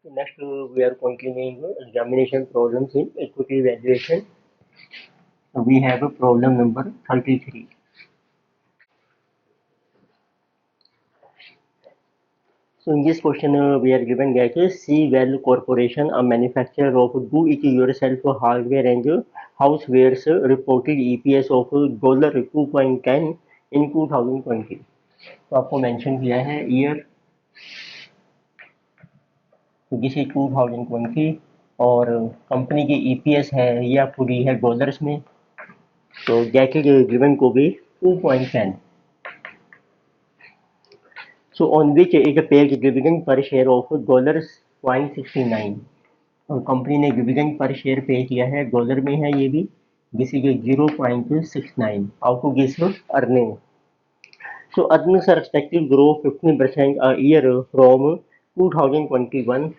Next, we are continuing examination problems in equity valuation. We have a problem number 33. So in this question, we are given that C Well Corporation, a manufacturer of do-it-yourself hardware and housewares, reported EPS of $2.10 in 2020. तो आपको mention किया है year, this is 2020 और company की EPS है ये आपको दी है डॉलर्स में, तो get given को भी 2.10. So on which it paid dividend per share of $0.69. और कंपनी ने डिविडेंड पर शेयर पे किया है, डॉलर में है ये भी, this is 0.69 out of this earning. So earnings are expected to grow 15% a year from 2021.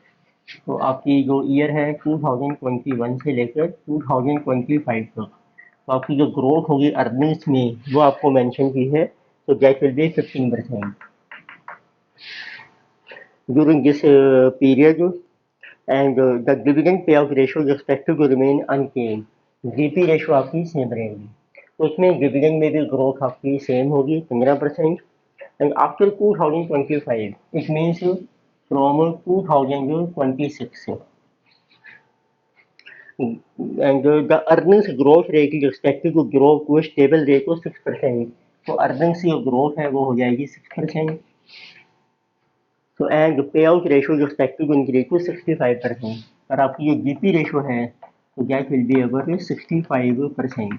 तो आपकी जो ईयर है 2021 से लेकर 2025 तक, तो आपकी जो ग्रोथ होगी अर्निंग्स में वो आपको मेंशन की है, तो that will B 15%. During this period, and the dividend payout ratio is expected to remain unchanged. GP ratio आपकी सेम रहेगी, तो इसमें डिविडेंड में भी ग्रोथ आपकी सेम होगी 15%. And after 2025 it means from 2026 and the earnings growth rate is expected to grow to a stable rate of 6%. तो earnings की ग्रोथ है वो हो जाएगी 6%. So and the payout ratio is expected to increase to 65%. और आपकी जो GP ratio है तो that will be about 65%.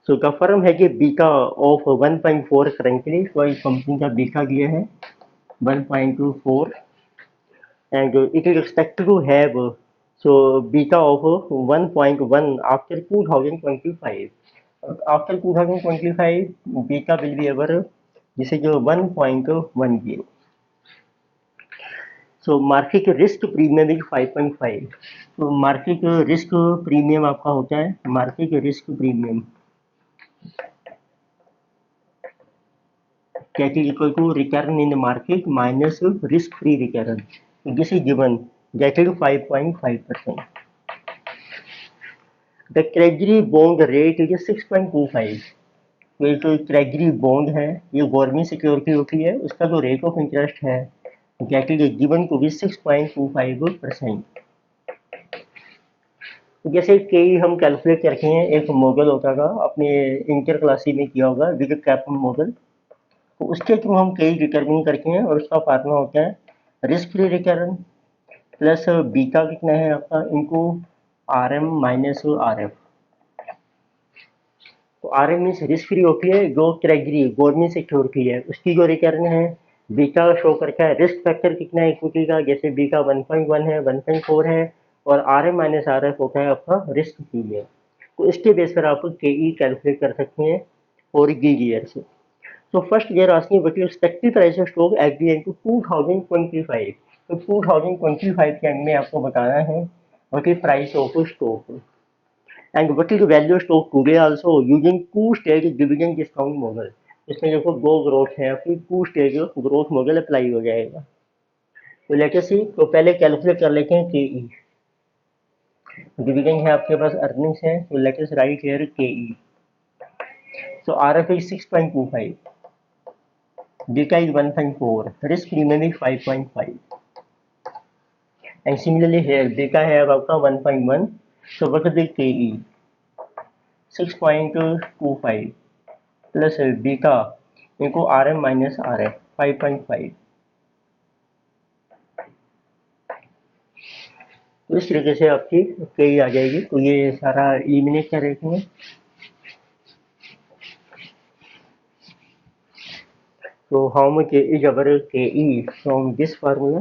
So the firm है कि बीटा ऑफ 1.4 करेंटली, तो इस कंपनी का बीटा दिया है 1.24 and it is expected to have so beta of 1.1 after 2025. After 2025 beta will be ever, this is 1.10. So market risk premium is 5.5. तो market risk premium आपका होता है, market risk premium that is equal to return in the market minus risk free return. This is given, that is 5.5%. The treasury bond rate is 6.25. तो ये जो treasury bond है ये government security होती है, उसका जो रेट ऑफ इंटरेस्ट है that is given to be 6.25%. जैसे कई हम कैलकुलेट करते हैं, एक मॉडल होता था अपने इंटर क्लासी में किया होगा विद कैपन मॉडल, तो उसके थ्रू हम कई डिटरमिन करते हैं और उसका फार्मूला होता है risk free return plus beta कितना है आपका into R M minus R F. तो R M means risk free होती है, जो ट्रेजरी गवर्नमेंट सिक्योरिटी है उसकी जो रिटर्न है, बीटा शो करता है रिस्क फैक्टर कितना है इक्विटी का, जैसे बीटा 1.1 है 1.4 है, और R M minus R F होता है आपका रिस्क प्रीमियम. तो इसके बेस पर आप के ई कैलकुलेट कर सकते हैं और गी ईयर से. So first they are asking what is expected price of stock at the end to 2025. तो 2025 के एंड में आपको बताना है what is price of stock and what is the value of stock today also using two stage dividend discount model. इसमें देखो दो growth है आपकी, two stage growth model apply हो जाएगा. तो लेटर सी, तो पहले कैलकुलेट कर लेते हैं के ई. डिविडेंड है आपके पास, अर्निंग्स है, तो letter right here K E. So R F is 6.25, beta is 1.4, risk premium is 5.5, and similarly here beta है अब आपका 1.1, so what is the KE 6.25 plus beta इनको RM minus RF 5.5. तो इस तरीके से आपकी KE आ जाएगी. तो ये सारा एलिमिनेट कर रहे हैं. So how much is our KE from this formula?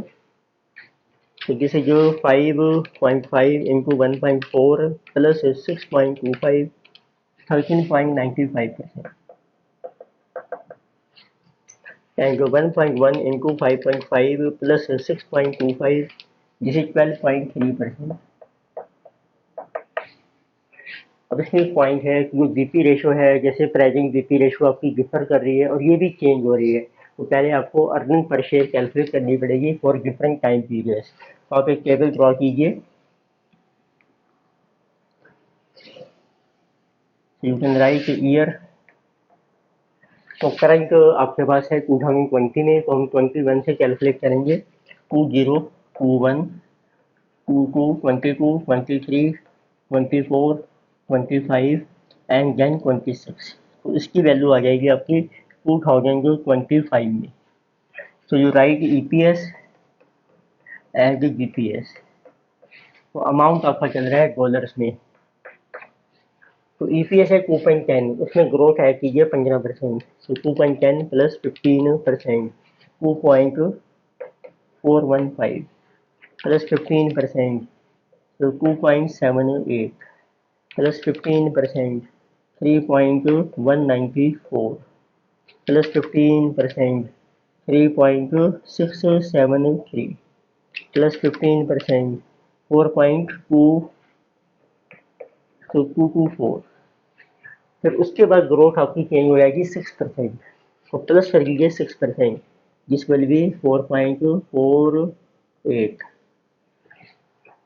So this is 5.5 into 1.4 plus 6.25, 13.95%. And 1.1 into 5.5 plus 6.25, this is 12.3%. अब इसमें एक पॉइंट है कि जो जीपी रेशो है, जैसे प्राइसिंग जीपी रेशो आपकी डिफर कर रही है और ये भी चेंज हो रही है. तो पहले आपको अर्निंग पर शेयर कैलकुलेट करनी पड़ेगी फॉर डिफरेंट टाइम पीरियड्स। तो आप एक टेबल ड्रॉ कीजिए। You can write year. तो करंट आपके पास है 2020 में, तो हम 21 से कैलकुलेट करेंगे। 20, 21, 22, 22, 23, 24, 25 एंड देन 26। तो इसकी वैल्यू आ जाएगी आपकी 2025 में। तो you right EPS and GPS. तो अमाउंट आपका चल रहा है डॉलर्स में। तो ईपीएस है 2.10, उसमें ग्रोथ ऐड कीजिए 15%। तो 2.10 प्लस 15%, 2.415 प्लस 15%, तो 2.78 प्लस 15%, 3.194 प्लस 15%, 3.673 प्लस 15%, 4.224। फिर उसके बाद ग्रोथ आपकी चेंज हो जाएगी 6%। तो प्लस कर लीजिए 6%, जिस विल बी 4.48।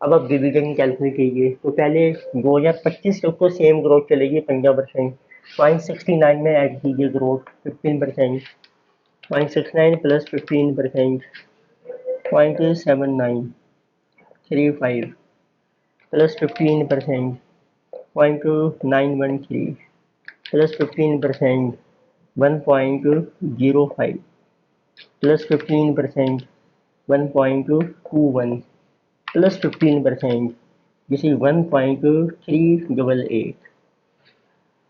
अब आप डिविडेंड कैलकुलेट कीजिए। तो पहले 2025 तक तो सेम ग्रोथ चलेगी 15%। 0.69 में ऐड कीजिए growth 15%। 0.69 plus 15%, 0.7935 plus 15%, 0.913 plus 15%, 1.05 plus 15%, 1.21 plus 15%, जिसे 1.388।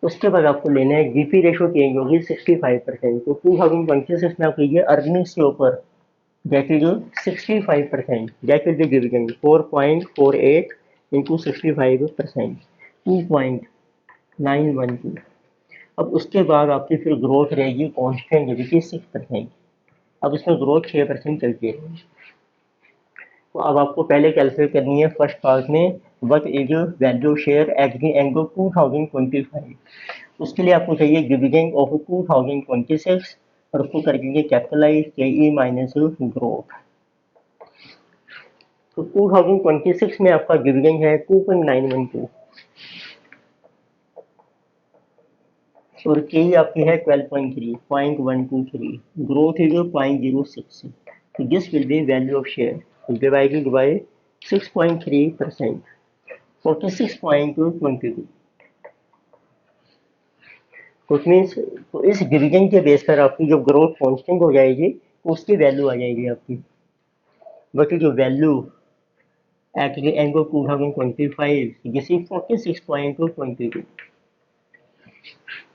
उसके बाद आपको लेना है जीपी रेशो चेंज होगी 65%। तो 2026 में आप लीजिए अर्निंग्स के ऊपर that is 65%, that will B dividend 4.48 into 65%, 2.912। अब उसके बाद आपकी फिर ग्रोथ रहेगी कॉन्स्टेंट विच इज 6%। अब इसमें ग्रोथ 6% चलती है। तो अब आपको पहले कैलकुलेट करनी है फर्स्ट पार्ट में what is value share at the end of 2025। उसके लिए आपको चाहिए डिविडेंड ऑफ 2026 और उसको कर दीजिए कैपिटलाइज के माइनस ग्रोथ। तो 2026 में आपका डिविडेंड है 2.912 और के आपकी है 12.3, 0.123, ग्रोथ इज 0.06। तो this will be value of share divided by 6.3%, 46.22। कुछ मीन्स तो इस डिवीजन के बेस पर आपकी जो ग्रोथ कांस्टेंट हो जाएगी उसकी वैल्यू आ जाएगी आपकी। बट जो value at the end of 2025 this is 46.22।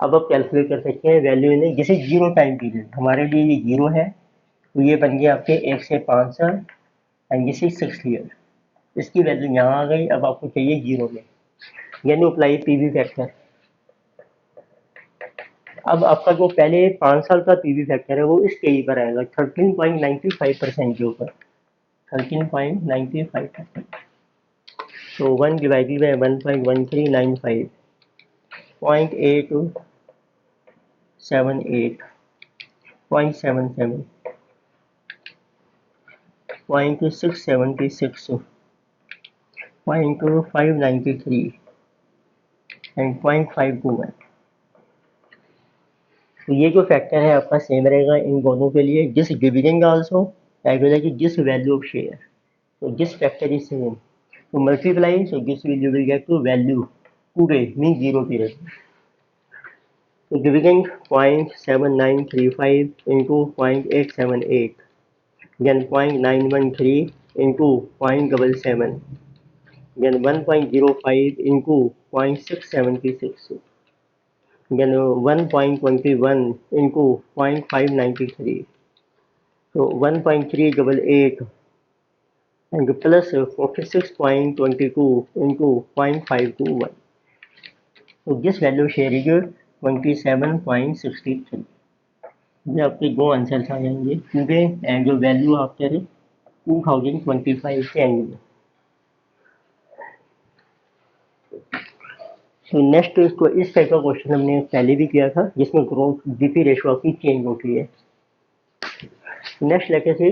अब आप कैलकुलेट कर सकते हैं वैल्यू इन्हें जैसे जीरो टाइम पीरियड हमारे लिए ये जीरो है, तो ये बन गया आपके 1 से 5 साल एंड दिस इज 6 ईयर। इसकी वैल्यू यहाँ आ गई। अब आपको चाहिए जीरो में, यानी अप्लाई पीवी फैक्टर। अब आपका जो पहले 5 साल का पीवी फैक्टर है वो इस के पर आएगा 13.95% के ऊपर, 13.95%। तो 1 डिवाइडेड बाय 1.1395, 0.878, 0.77, 0.676, 0.593 एंड 0.521। तो ये जो फैक्टर है आपका सेम रहेगा इन दोनों के लिए, जिस dividend also as well as जिस वैल्यू ऑफ शेयर। तो दिस फैक्टर इज सेम, तो multiply, so this will get to value today mean zero period. तो dividend 0.7935 into 0.878, then 0.913 into 0.77, then 1.05 into 0.676, then 1.21 into 0.593, so 1.388 and plus 46.22 into 0.521. So this value share is 27.63। ये आपके दो answers आ जाएंगे today and जो value after 2025 के and में। तो next इसको इस टाइप का क्वेश्चन हमने पहले भी किया था जिसमें ग्रोथ जीपी रेशो आपकी चेंज होती है। नेक्स्ट लेके से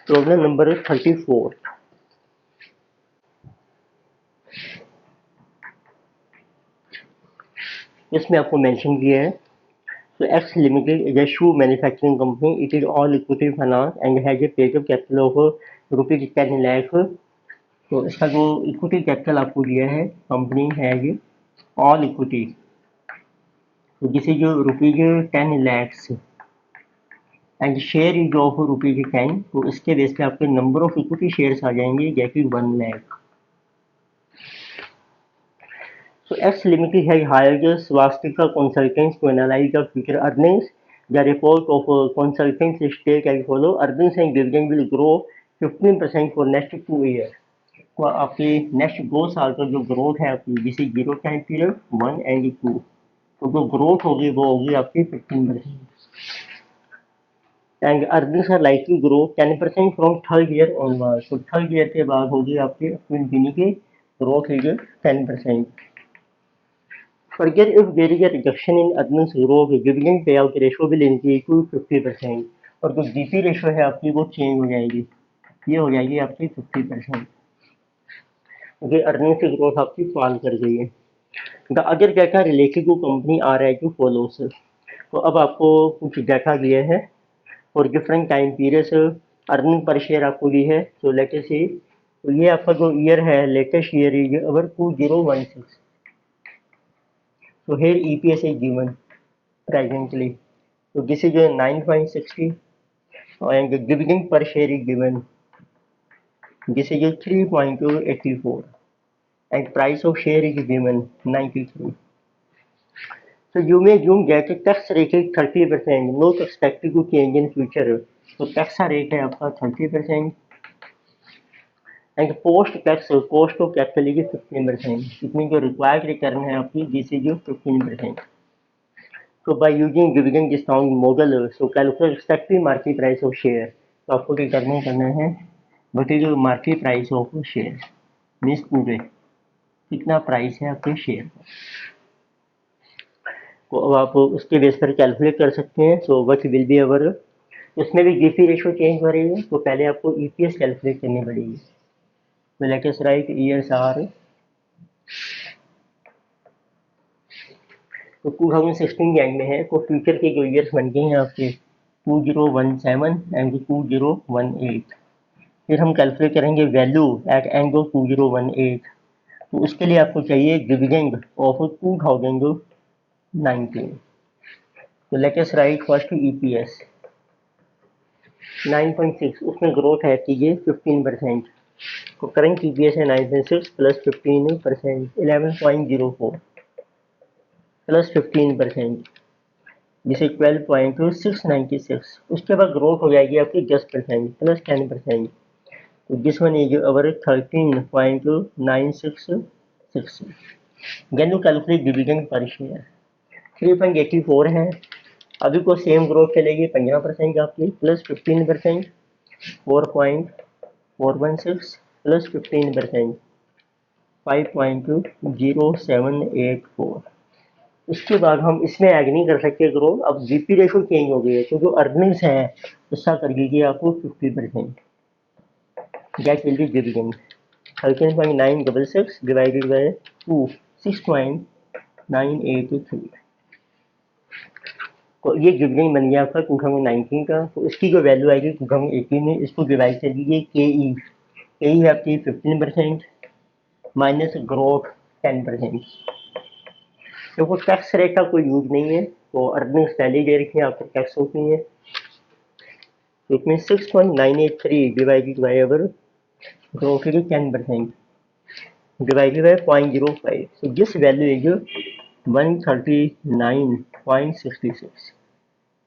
प्रॉब्लम नंबर 34। इसमें आपको मेंशन किया है, so X Limited is a shoe manufacturing company. It is all equity finance and has a paid up capital of रुपये 10 लाख। तो इसका जो इक्विटी कैपिटल आपको दिया है, कंपनी है ये ऑल इक्विटी, तो जिसे जो rupees 10 lakhs and share is of rupees 10, तो इसके बेस पे आपके नंबर ऑफ इक्विटी शेयर्स आ जाएंगे जैसे 1 lakh. So X Limited has hired Swastika Consultants to analyze the future earnings. The report of consultants state as follow: earnings and dividend will grow 15% for next 2 years. तो आपके next 2 साल का जो growth है आपकी, जिसे जीरो टाइम पीरियड 1 एंड 2, तो जो ग्रोथ होगी वो होगी आपकी 15%। And earnings are likely grow 10% from third year onward, तो थर्ड ईयर के बाद होगी आपकी कंपनी की growth is 10%। Further, if there is a reduction in earnings growth, dividend payout ratio will increase to 50%, और जो जीपी रेशो है आपकी वो चेंज हो जाएगी, ये हो जाएगी आपकी 50%, क्योंकि अर्निंग की ग्रोथ आपकी फॉल कर गई है। The other data related to company are I to follows. तो अब आपको कुछ डाटा दिया है और different time periods, earning per share आपको दी है। तो लेटेस्ट सी, तो ये आपका जो ईयर है, latest year is our 2016। So here EPS is given presently. So this is a 9.60 and the dividend per share is given. This is a 3.84 and price of share is given 93. So you may assume that the tax rate is 30%, not expected to change in future. So tax rate है आपका 30% and post tax cost of capital is 15%. इसमें जो required return है आपकी, this is 15%. So by using dividend discount model, so calculate expected market price of share. तो आपको determine करना है what is the market price of share, means पूरे कितना प्राइस है आपके शेयर का, तो अब आप उसके बेस पर कैलकुलेट कर सकते हैं। So what will be our, उसमें भी जीपी रेशो चेंज हो रही है, तो पहले आपको ईपीएस कैलकुलेट करनी पड़ेगी। तो let us write years are, तो 2016 के एंड में है, तो फ्यूचर के जो ईयर्स बन गए हैं आपके 2017 एंड 2018। फिर हम कैलकुलेट करेंगे वैल्यू एट एंड ऑफ 2018, तो उसके लिए आपको चाहिए डिविडेंड ऑफ 2019। तो let us right first EPS 9.6, उसमें ग्रोथ है कीजिए 15%, तो करंट ईपीएस है 9.6 प्लस 15%, 11.04 प्लस 15%, जिसे 12.696। उसके बाद ग्रोथ हो जाएगी आपकी 10% प्लस 10%, तो this one is our 13.966। Then you calculate dividend per share 3.84 है, अभी को सेम ग्रोथ चलेगी 15% आपकी प्लस 15%, 4.416 प्लस 15%, 5.0784। इसके बाद हम इसमें ऐड नहीं कर सकते ग्रोथ, अब जीपी रेशो चेंज हो गई है, तो जो अर्निंग्स है उसका कर दीजिए आपको 50%, that will B dividend 13.966 divided by 2, 6.983। तो ये डिविडेंड बन गया आपका 2019 का। तो इसकी जो वैल्यू आएगी 2018 में, इसको डिवाइड कर दीजिए के ई है आपकी 15% माइनस ग्रोथ 10%। देखो टैक्स रेट का कोई यूज नहीं है, तो अर्निंग्स पहले दे रखी है, आपको टैक्स होती है। तो इसमें 6.983 divided by our growth is 10% divided by 0.05, so this value is 139.66,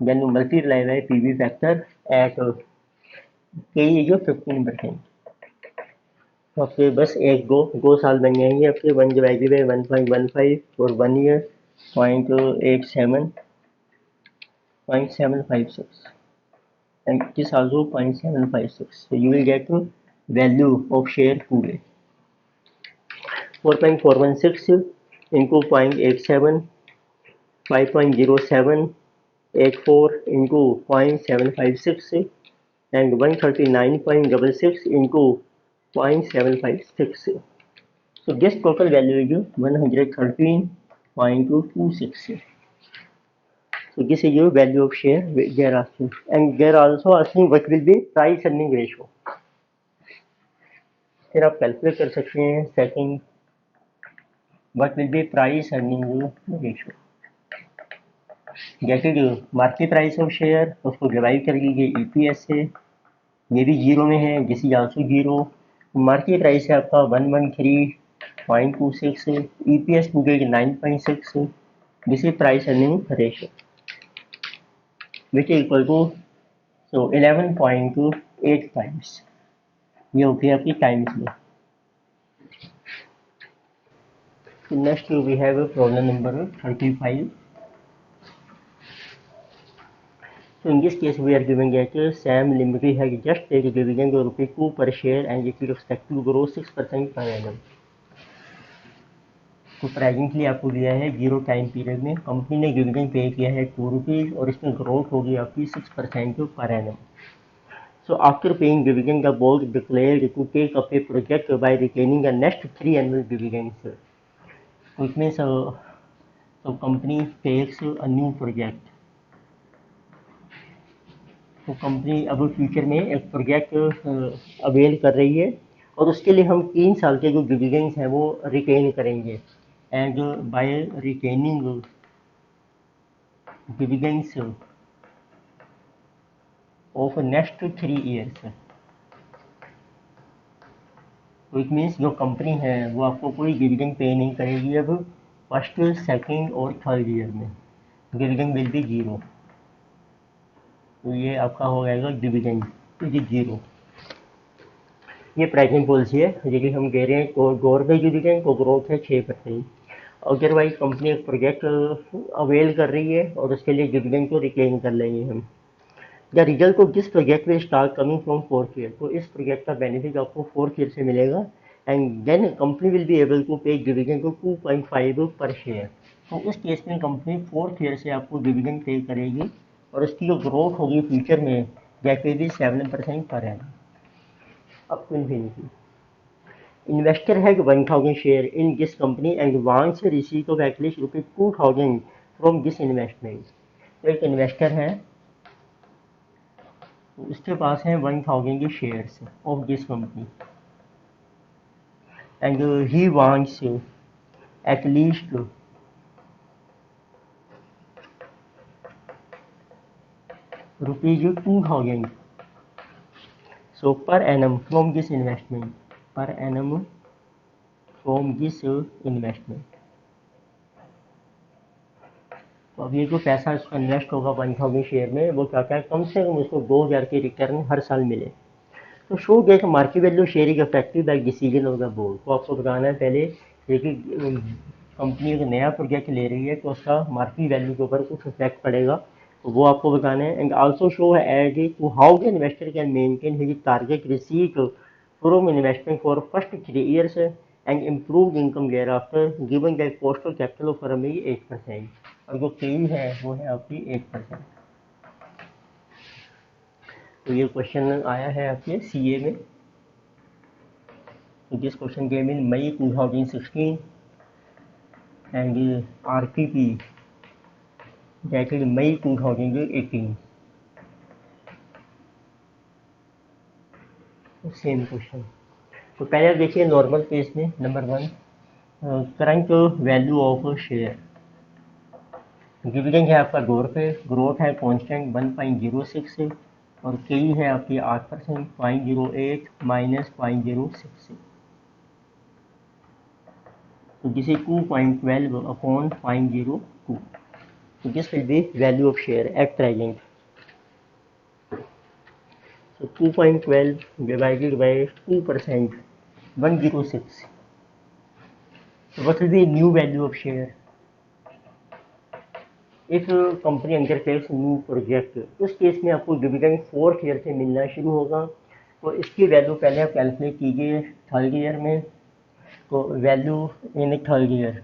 then you multiply by PV factor at K is 15%। तो आपके बस एक दो साल बन जाएंगे आपके, 1 डिवाइडेड बाई 1.15 और 1 year 0.756 and this also 0.756, so you will get the value of share today 4.416 into 0.87, 5.0784 into 0.756 and 139.66 into 0.756. So this total value is 113.26. So this is your value of share they are asking, and they are also asking what will be price earning ratio. फिर आप calculate कर सकते हैं second what will be price earning ratio. जैसे कि market price of share उसको divide कर लीजिए ईपीएस से, ये भी जीरो में है, this is also zero. Market price है आपका 113.26, ईपीएस मिलेगी 9.6, this is price earning ratio which is equal to 11.8 times. ये होती है आपकी टाइम्स में. Next we have problem number 35. So in this case, we are giving that Sam Limited has just taken a dividend of ₹2 per share and it is expected to grow 6% per annum. तो presently आपको दिया है 0 time period में company ने dividend pay किया है ₹2 और इसमें ग्रोथ होगी आपकी 6% per annum. So after paying dividend, the board declared to take up a project by retaining the next 3 annual dividends. So it means so company takes a new project. तो company अब future में एक project avail कर रही है और उसके लिए हम 3 साल के जो डिविडेंड्स हैं वो रिटेन करेंगे. And by retaining dividends of next 3 years, तो इट मीन्स जो कंपनी है वो आपको कोई डिविडेंड पे नहीं करेगी अब फर्स्ट, सेकेंड और थर्ड ईयर में. Dividend will be zero. तो ये आपका हो जाएगा डिविडेंड जीरो. ये प्राइसिंग पॉलिसी है यदि हम कह रहे हैं गवर्नमेंट डिविडेंड को ग्रोथ है 6%. अदरवाइज कंपनी एक प्रोजेक्ट अवेल कर रही है और उसके लिए डिविडेंड को रिक्लेम कर लेंगे हम. The result of this project will start coming from 4th year. तो इस प्रोजेक्ट का बेनिफिट आपको 4th ईयर से मिलेगा and then company will be able to pay dividend को 2.5 पर शेयर. तो इस केस में कंपनी 4th ईयर से आपको डिविडेंड पे करेगी और उसकी जो ग्रोथ होगी फ्यूचर में that will be 7% per annum up to infinity. Investor had 1,000 share in this company and wants a receipt of at least ₹2,000 from this investment. तो एक इन्वेस्टर है, उसके पास है 1,000 के shares of this company and he wants at least ₹2,000 so per annum from this investment, per annum from this investment. तो अब ये जो पैसा इसका इन्वेस्ट होगा 1,000 शेयर में वो क्या क्या कम से कम उसको 2,000 के रिटर्न हर साल मिले. तो show that market value share is affected by decision of the board. तो आपको बताना है पहले कि कंपनी एक नया प्रोजेक्ट ले रही है तो उसका मार्केट वैल्यू के ऊपर कुछ इफेक्ट पड़ेगा, तो वो आपको बताना है. And also show add to how the investor can maintain his target receipt from investment for first 3 years and improve income thereafter given that cost of capital of firm is 8% और जो पेई है वो है आपकी 8%. तो ये question आया है आपके सीए में. तो this question came in May 2016 and RPP that is May 2018. Same question. तो पहले आप देखिए नॉर्मल केस में number 1 current value of share. Dividend है आपका ₹2, ग्रोथ है कांस्टेंट 1.06 और केई है आपकी 8%, 0.08 माइनस 0.06. तो this is 2.12 upon 0.02. So this will be value of share at present. So 2.12 divided by 2%, 106. So what will be new value of share? If company undertakes new project, उस case में आपको dividend 4th year से मिलना शुरू होगा. तो इसकी value पहले आप कैलकुलेट कीजिए 3rd ईयर में. तो value in 3rd year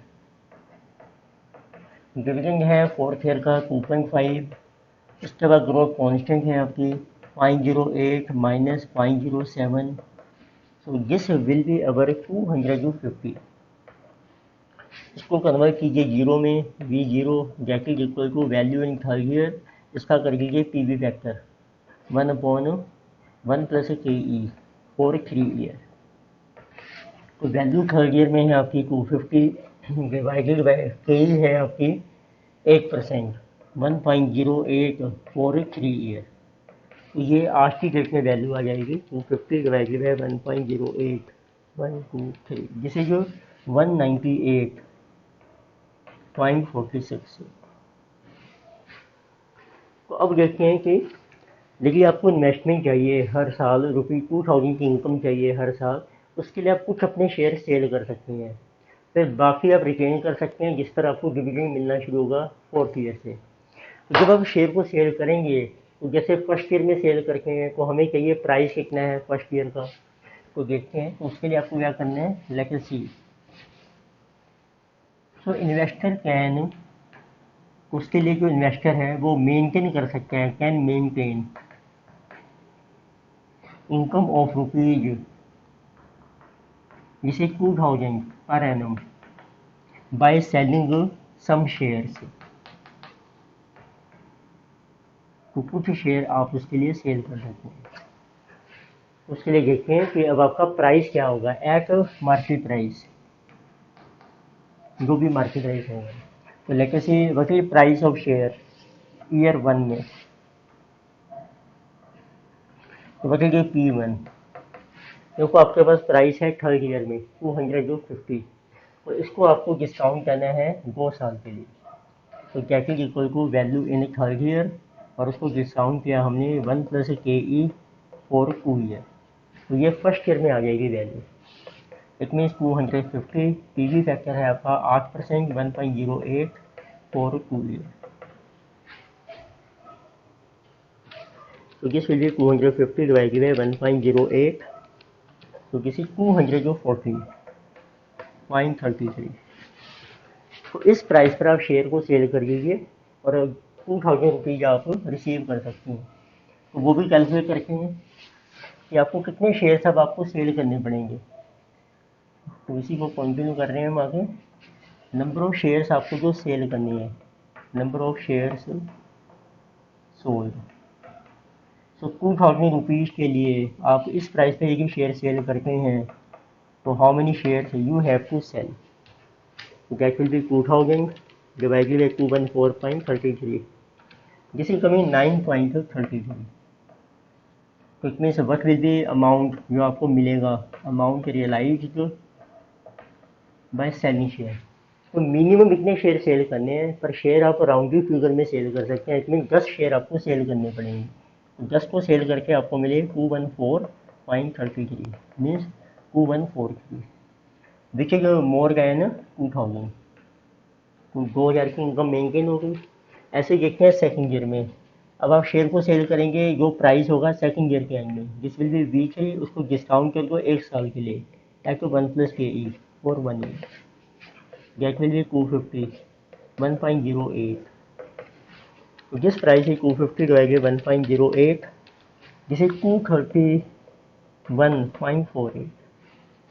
dividend है 4th ईयर का 2.5. इसके बाद ग्रोथ कांस्टेंट है आपकी 0.08 minus 0.07, so this will be our 250. इसको कन्वर्ट कीजिए जीरो में, we zero get is equal to value in third year, इसका कर दीजिए P V factor 1/1 plus K E for 3 year. तो वैल्यू थर्ड ईयर में है आपकी 250 डिवाइडेड बाई के ई है आपकी 8%, 1.08 फॉर 3 ईयर। तो ये आज की डेट में वैल्यू आ जाएगी 250 डिवाइडेड बाई 1.08 1 2 3, जिसे जो 198.46। तो अब देखते हैं कि देखिए आपको इन्वेस्टमेंट चाहिए हर साल ₹2000 की इनकम चाहिए हर साल, उसके लिए आप कुछ अपने शेयर सेल कर सकते हैं, फिर बाकी आप रिटेन कर सकते हैं जिस पर आपको डिविडेंड मिलना शुरू होगा 4th ईयर से। तो जब आप शेयर को सेल करेंगे तो जैसे फर्स्ट ईयर में सेल करते हैं तो हमें चाहिए प्राइस कितना है फर्स्ट ईयर का, तो देखते हैं। तो उसके लिए आपको क्या करना है, let us see. So investor can, उसके लिए जो इन्वेस्टर है वो मेंटेन कर सकते हैं, can maintain income of rupees जिसे 2000 per annum by selling some shares. तो कुछ शेयर आप उसके लिए सेल कर सकते हैं। उसके लिए देखते हैं कि अब आपका प्राइस क्या होगा एट मार्केट प्राइस, जो भी मार्केट प्राइस होगा। तो let us see what is price of share year 1 में, तो व्हाट इज P1। देखो आपके पास प्राइस है थर्ड ईयर में 250, तो इसको आपको डिस्काउंट करना है 2 साल के लिए। तो cat is equal to value in third year, और उसको डिस्काउंट किया हमने 1 plus K E for 2 year. तो ये फर्स्ट ईयर में आ जाएगी value. It means 250, P V factor है आपका 8%, 1.08 फॉर 2 ईयर। तो this will be 250 divided by 1.08, तो दिस इज 240.33। तो इस प्राइस पर आप शेयर को सेल कर दीजिए और 2000 रुपीज़ आप रिसीव कर सकते हैं। तो वो भी कैलकुलेट करते हैं कि आपको कितने शेयर्स अब आपको सेल करने पड़ेंगे। तो इसी को कंटिन्यू कर रहे हैं हम आगे। नंबर ऑफ शेयर्स आपको जो सेल करनी है, number of shares sold. So 2000 rupees के लिए आप इस प्राइस पे एक शेयर सेल करते हैं, तो how many shares you have to sell, that will be 2000 divided by 214.33, this is coming 9.33। तो it means what will be amount जो आपको मिलेगा, amount realized by selling share. तो मिनिमम इतने शेयर सेल करने हैं, पर शेयर आप राउंडेड फिगर में सेल कर सकते हैं। इट मीन 10 शेयर आपको सेल करने पड़ेंगे। 10 को सेल करके आपको मिले 214.33 means 2143, which is more than 2000। तो 2000 की इनकम मेंटेन हो गई। ऐसे देखते हैं सेकंड ईयर में। अब आप शेयर को सेल करेंगे, जो प्राइस होगा सेकंड ईयर के एंड में, जिस विल बी वीकली, उसको डिस्काउंट कर दो 1 साल के लिए eight 1 plus K E for 1 year, that will B 250 1.08। तो this price is 250 divided 1.08, this is 231.48।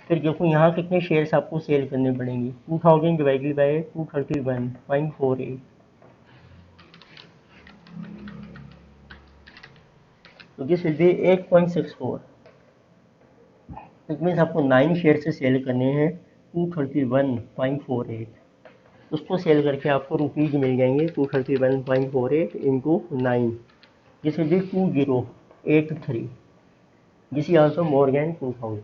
फिर देखो यहाँ कितने शेयर्स आपको सेल करने पड़ेंगे, 2000 डिवाइडेड बाय 231.48, तो this will be 8.64। It means आपको 9 शेयर से सेल करने हैं 231.48। उसको सेल करके आपको रुपीज़ मिल जाएंगे 231.48 into 9, this will be 2083, this is also more than 2000।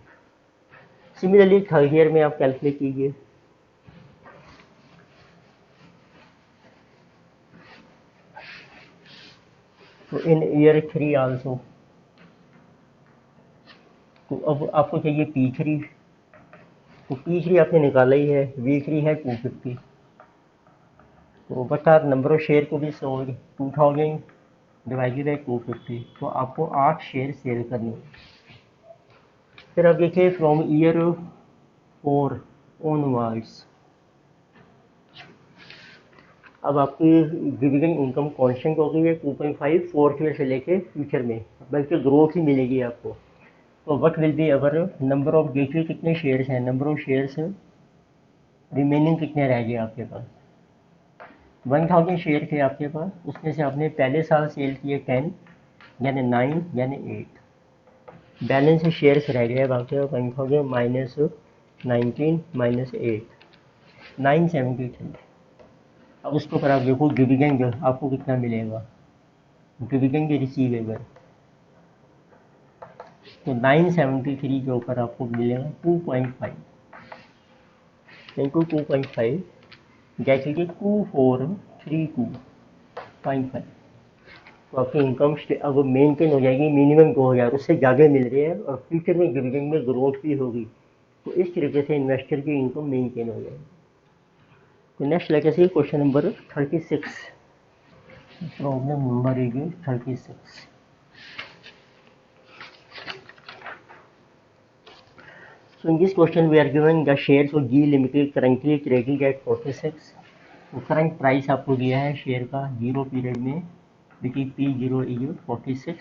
Similarly third year में आप कैलकुलेट कीजिए। तो इन ईयर 3 आल्सो, तो अब आपको चाहिए P3। तो P3 आपने निकाला ही है, V3 है 250। तो बता नंबर ऑफ शेयर को भी सोल्ड 2000 डिवाइडेड बाई 250, तो आपको 8 शेयर सेल करने हैं। फिर अब देखिए फ्रॉम ईयर 4 ऑनवर्ड्स अब आपकी डिविडेंड इनकम कांस्टेंट हो गई है 2.5 फोर्थ ईयर से लेके फ्यूचर में, बल्कि ग्रोथ ही मिलेगी आपको। तो what will be our number of, देखिए कितने शेयर्स हैं, नंबर ऑफ शेयर्स रिमेनिंग कितने रह गए आपके पास। 1000 शेयर थे आपके पास, उसमें से आपने पहले साल सेल किए 10 यानी 9 यानी 8, बैलेंस शेयर्स रह गए अब आपके 1000 माइनस 19 माइनस 8, 973। अब उसके ऊपर आप देखो डिविडेंड आपको कितना मिलेगा, डिविडेंड रिसीवेबल, तो 973 के ऊपर आपको मिलेगा 2.5 इंटू 2.5, जैसे कि 2432.5। तो आपकी इनकम अब मेंटेन हो जाएगी मिनिमम 2000, उससे ज़्यादा मिल रही है और फ्यूचर में डिविडेंड में ग्रोथ भी होगी। तो इस तरीके से इन्वेस्टर की इनकम मेंटेन हो जाएगी। तो नेक्स्ट लेकर से question number 36, problem number 36। So in this question we are given the shares of G Limited currently trading at 46। तो करंट प्राइस आपको दिया है शेयर का 0 पीरियड में, which is P0 is 46,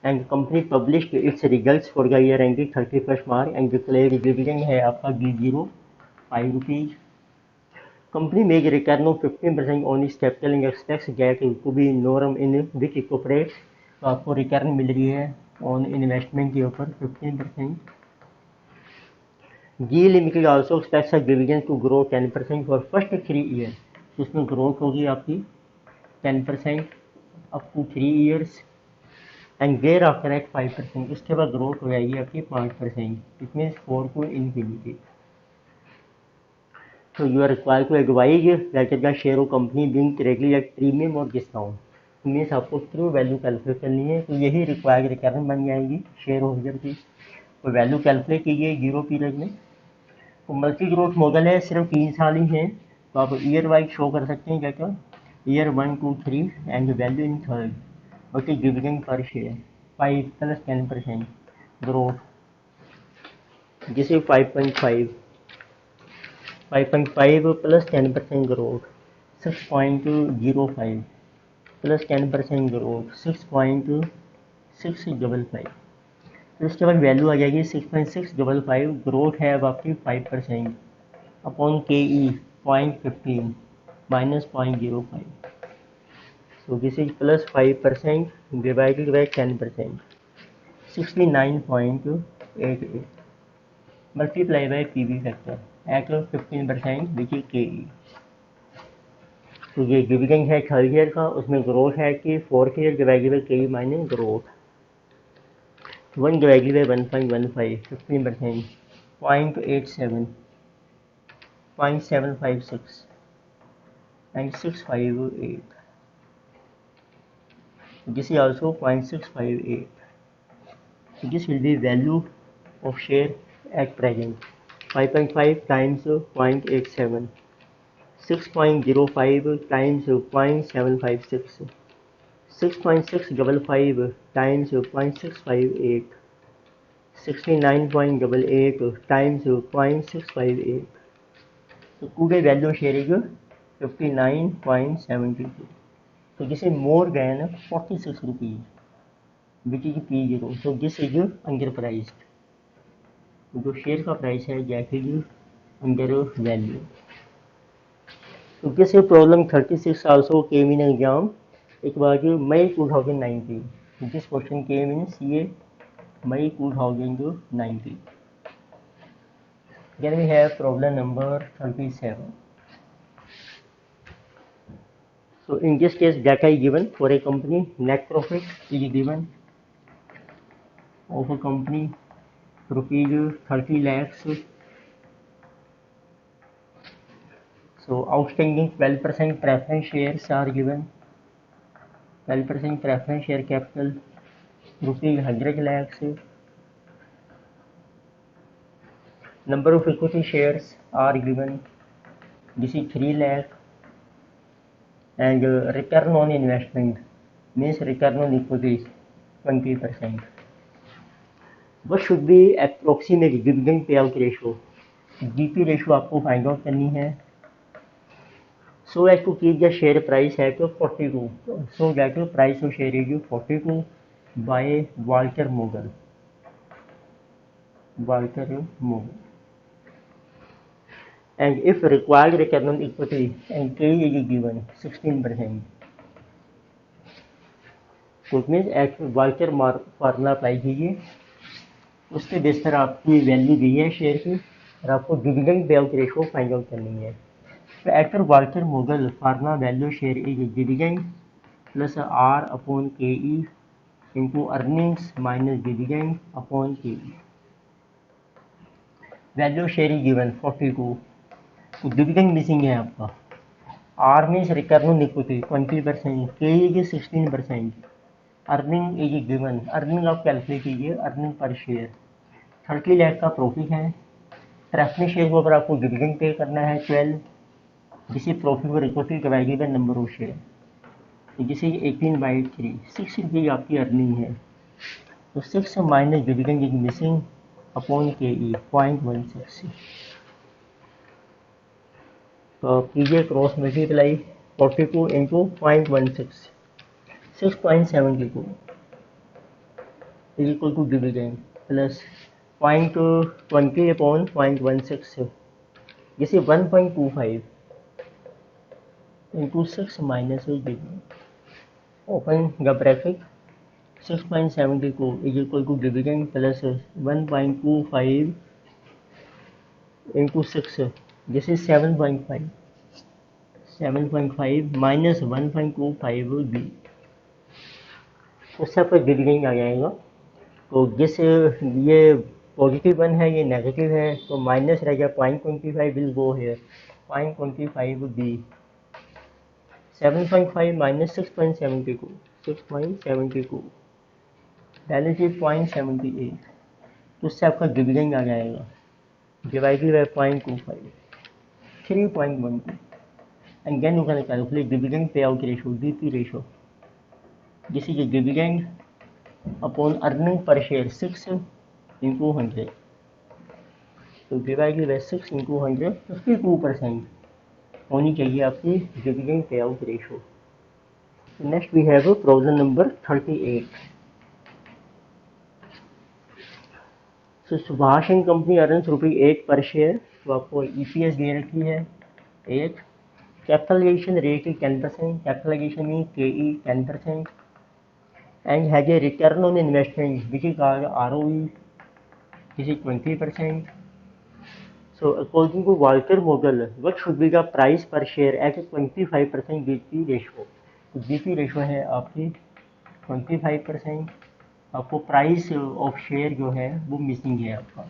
and company published its results for the year ended 31 March and declared dividend है आपका B0 5 rupees. Company make return of 15% on its capital and expects that to be norm in which incorporate. तो आपको return मिल रही है on investment के ऊपर 15%। G Limited also expects a dividend to grow 10% for first 3 years। तो उसमें growth होगी आपकी 10% up to 3 years and thereafter at 5%। उसके बाद ग्रोथ हो जाएगी आपकी 5%, इट मीन्स 4 टू इन्फिनिटी। तो you are required to advise that the share of company being traded at premium और डिस्काउंट। मीन्स आपको ट्रू वैल्यू कैलकुलेट करनी है, तो यही रिक्वायर्ड रिटर्न बन जाएगी शेयर होल्डर की। तो वैल्यू कैलकुलेट कीजिए 0 पीरियड में। तो मल्टी ग्रोथ मॉडल है, सिर्फ 3 साल ही है, तो आप ईयर वाइज शो कर सकते हैं क्या year 1 2 3 and value in third. Okay, dividend per share 5 plus 10% growth, जिसे 5.5 प्लस 10% ग्रोथ 6.05 प्लस 10% ग्रोथ 6.655। तो इसके बाद वैल्यू आ जाएगी 6.655, ग्रोथ है अब आपकी 5% upon K E 0.15 minus 0.05। So this is plus 5% divided by 10%, 69.88 multiply by P V factor at 15% which is K E. तो ये डिविडेंड है थर्ड ईयर का, उसमें ग्रोथ है कि फोर्थ ईयर डिवाइडेड बाई के E minus growth. 1 divided by 1.15 15%, 0.87, 0.756 and 658. This is also 0.658. So this will be value of share at present. 5.5 times 0.87, 6.05 times 0.756, 6.655 times 0.658, 69.88 times 0.658. So today value share is 59.72. So this is more than 46 rupees, which is P0. So this is underpriced. जो share का price है that is under value. तो this problem 36 also came in exam. एक बार मई 2019, this question came in CA May 2019. Then we have problem number 37. So in this case data is given for a company, net profit is given of a company rupees 30 lakhs. So outstanding 12% preference shares are given, 12% preference share capital rupees 100 lakhs. Number of equity shares are given, this is 3 lakh, and return on investment means return on equity is 20%. What should be approximate dividend payout ratio? DP ratio आपको find out करनी है। so as to keep the share price at 42. So that price of share is 42 by Walter Mogul. Walter Mogul. And if required return on equity and K is given 16%. तो means at Walter formula apply कीजिए, उसके base पर आपकी value दी है share की और आपको dividend pay out ratio find out करनी है। तो at Walter model formula value share is dividend plus R upon K E into earnings minus dividend upon K E. Value share is given 42, तो dividend missing है आपका। R means return on equity 20%, K is 16%, earning is given, earning आप calculate कीजिए, earning per share 30 lakh का profit है। Preference share के ऊपर आपको डिविडेंड पे करना है 12, जिसे प्रॉफिट और equity divided by number of share, जिसे 18/3, 6 रुपये आपकी अर्निंग है। तो 6 minus dividend is missing upon K ई 0.16। तो कीजिए cross multiply 42 into 0.16, 6.72 is equal to dividend plus 0.20 upon 0.16, जिसे 1.25 into 6 minus dividend, open the bracket, 6.72 is equal to dividend plus 1.25 into 6, this is 7.5, 7.5 minus 1.25 will be, उससे आपका dividend आ जाएगा। तो जिस ये पॉजिटिव 1 है, ये नेगेटिव है, तो माइनस रह गया 0.25 will go here, 0.25 B, 7.5 minus 6.72, 6.72 balance is 0.78, तो उससे आपका डिविडेंड आ जाएगा divided by 0.25, 3.12, and then you can calculate dividend पे out ratio, DP ratio, this is dividend upon earning per share 6 into 100, तो डिवाइडेड बाय 6 इंटू 100, 52% होनी चाहिए आपकी डिविडेंड पे out ratio. Next we have problem number 38। So Subhash and company earns ₹8 per share, तो आपको EPS दे रखी है 8, कैपिटलाइजेशन रेट 10%, कैपिटलाइजेशन मीन केई 10%, and has a return on investment which is called ROE, this is 20%. So according to Walter Mogul, what should be the price per share at a 25% GP ratio? तो GP ratio है आपकी 25%, आपको price of share जो है वो missing है आपका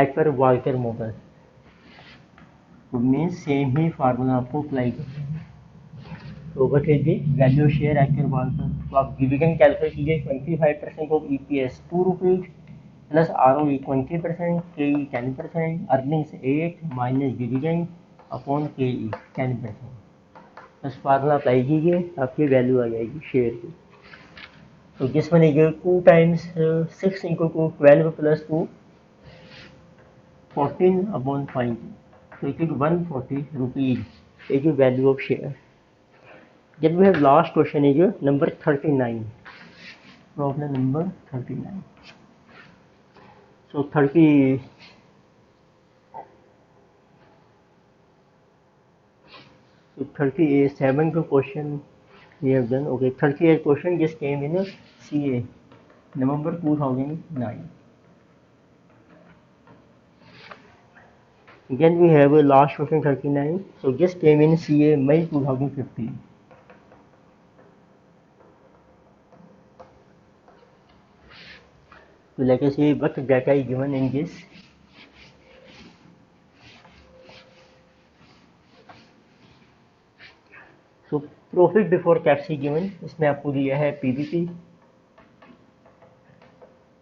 as per Walter model. तो मीन सेम ही फार्मूला आपको अप्लाई करना है। तो what is the value share as per Walter, तो आप डिविडेंड कैलकुलेट कीजिए 25% of EPS 2 rupees plus ROE 20%, KE 10%, earnings 8 minus dividend upon KE 10%, बस फार्मूला अप्लाई कीजिए, आपकी वैल्यू आ जाएगी शेयर की। तो this one is 2 times 6 into 2 12 plus 2 14 upon 20, तो it is 140 rupees is value of share. Then we have last question is number 39. Problem number 39. So 37 question we have done. Okay, 38 question just came in CA November 2009. Again we have a last question 39. So just came in CA May 2015. So let us see what data is given in this. So profit before tax he given, इसमें आपको दिया है PBT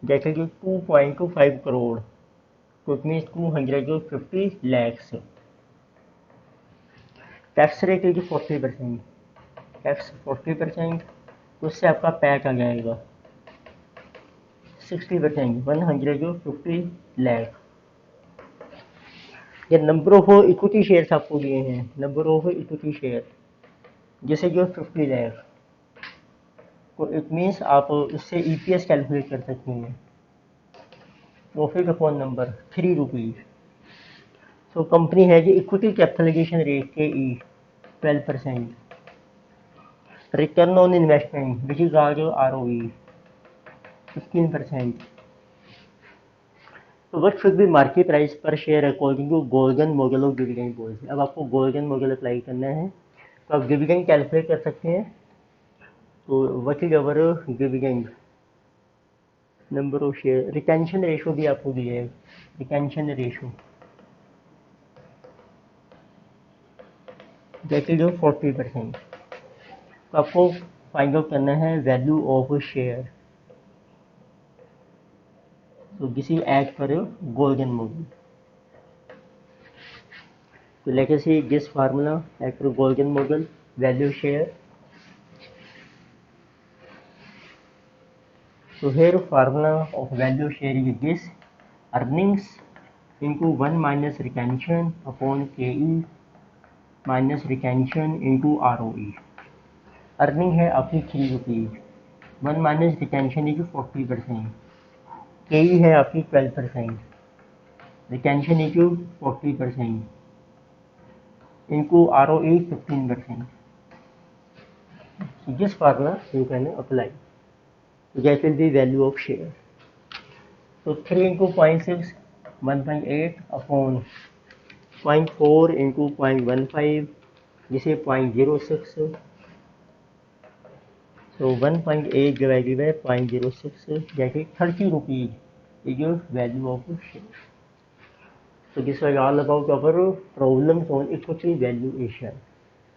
जैसे कि 2.25 करोड़, तो it means 250 lakhs. Tax rate is 40%, tax 40%, तो उससे आपका पैक आ जाएगा 60%, 150 लाख। ये नंबर ऑफ इक्विटी शेयर्स आपको दिए हैं, नंबर ऑफ इक्विटी शेयर, जैसे जो 50 लाख, तो इट मीन्स आप इससे ईपीएस कैलकुलेट कर सकते हैं। Profit upon number 3 rupees. So company है जी equity capitalization rate K E 12%, return on investment which is R R O E 15%। तो what should be market price per share according to golden model of dividend policy. अब आपको golden model apply करना है, तो आप dividend calculate कर सकते हैं। तो what is our dividend, number of share, retention ratio भी आपको दिया है, रिटेंशन रेशो दैट इज 40%। तो आपको फाइंड आउट करना है वैल्यू ऑफ शेयर, तो this is as per golden model. So let us see this formula as per Golden model, value share. So here formula of value share is this: earnings into 1 minus retention upon KE minus retention into ROE. Earning है आपकी 3 rupees, 1 minus retention is 40%, KE है आपकी 12%, retention is 40%, into ROE 15%. So this formula you can apply. That will be value of share. So 3 into 0.6, 1.8 upon 0.4 into 0.15, this is 0.06. So 1.8 divided by 0.06, that is 30 rupees is your value of share. So this was all about our problems on equity valuation.